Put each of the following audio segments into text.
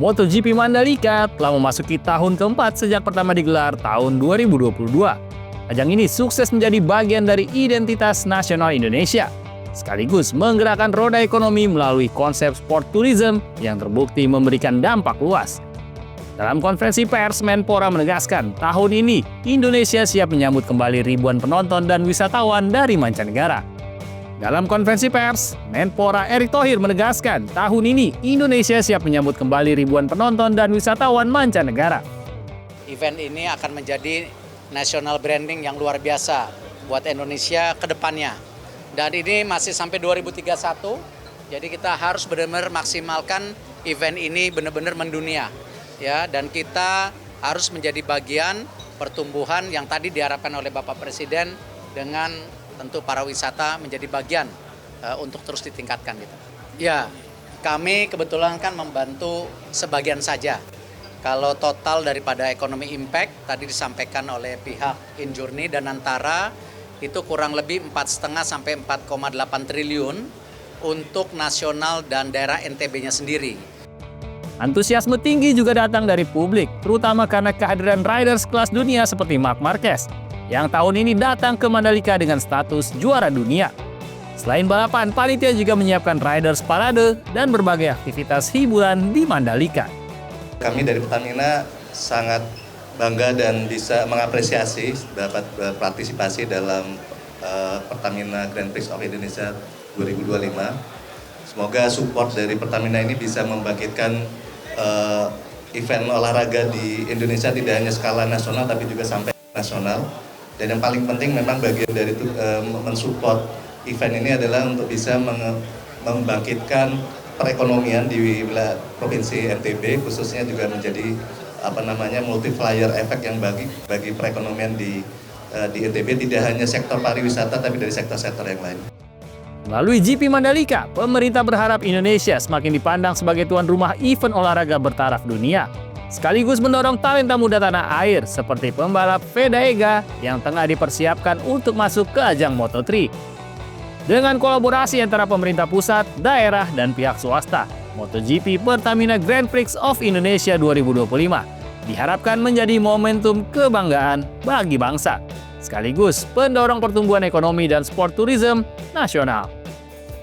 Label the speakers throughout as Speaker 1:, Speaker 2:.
Speaker 1: MotoGP Mandalika telah memasuki tahun keempat sejak pertama digelar tahun 2022. Ajang ini sukses menjadi bagian dari identitas nasional Indonesia, sekaligus menggerakkan roda ekonomi melalui konsep sport tourism yang terbukti memberikan dampak luas. Dalam konferensi pers, Menpora menegaskan tahun ini Indonesia siap menyambut kembali ribuan penonton dan wisatawan dari mancanegara. Dalam konferensi pers, Menpora Erick Thohir menegaskan tahun ini Indonesia siap menyambut kembali ribuan penonton dan wisatawan mancanegara.
Speaker 2: Event ini akan menjadi national branding yang luar biasa buat Indonesia ke depannya. Dan ini masih sampai 2031, jadi kita harus benar-benar maksimalkan event ini benar-benar mendunia. Ya, dan kita harus menjadi bagian pertumbuhan yang tadi diharapkan oleh Bapak Presiden dengan tentu para wisata menjadi bagian untuk terus ditingkatkan gitu. Ya, kami kebetulan kan membantu sebagian saja. Kalau total daripada ekonomi impact tadi disampaikan oleh pihak Injourney dan Antara itu kurang lebih 4,5 sampai 4,8 triliun untuk nasional dan daerah NTB-nya sendiri.
Speaker 1: Antusiasme tinggi juga datang dari publik, terutama karena kehadiran riders kelas dunia seperti Marc Marquez, yang tahun ini datang ke Mandalika dengan status juara dunia. Selain balapan, panitia juga menyiapkan riders parade dan berbagai aktivitas hiburan di Mandalika.
Speaker 3: Kami dari Pertamina sangat bangga dan bisa mengapresiasi dapat berpartisipasi dalam Pertamina Grand Prix of Indonesia 2025. Semoga support dari Pertamina ini bisa membangkitkan event olahraga di Indonesia tidak hanya skala nasional tapi juga sampai nasional. Dan yang paling penting memang bagian dari itu mensupport event ini adalah untuk bisa membangkitkan perekonomian di wilayah Provinsi NTB, khususnya juga menjadi multiplier efek yang bagi perekonomian di NTB, tidak hanya sektor pariwisata tapi dari sektor-sektor yang lain.
Speaker 1: Melalui GP Mandalika, pemerintah berharap Indonesia semakin dipandang sebagai tuan rumah event olahraga bertaraf dunia, sekaligus mendorong talenta muda tanah air seperti pembalap Veda Ega yang tengah dipersiapkan untuk masuk ke ajang Moto3. Dengan kolaborasi antara pemerintah pusat, daerah, dan pihak swasta, MotoGP Pertamina Grand Prix of Indonesia 2025 diharapkan menjadi momentum kebanggaan bagi bangsa, sekaligus pendorong pertumbuhan ekonomi dan sport tourism nasional.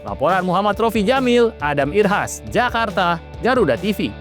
Speaker 1: Laporan Muhammad Rofi Jamil, Adam Irhas, Jakarta, Garuda TV.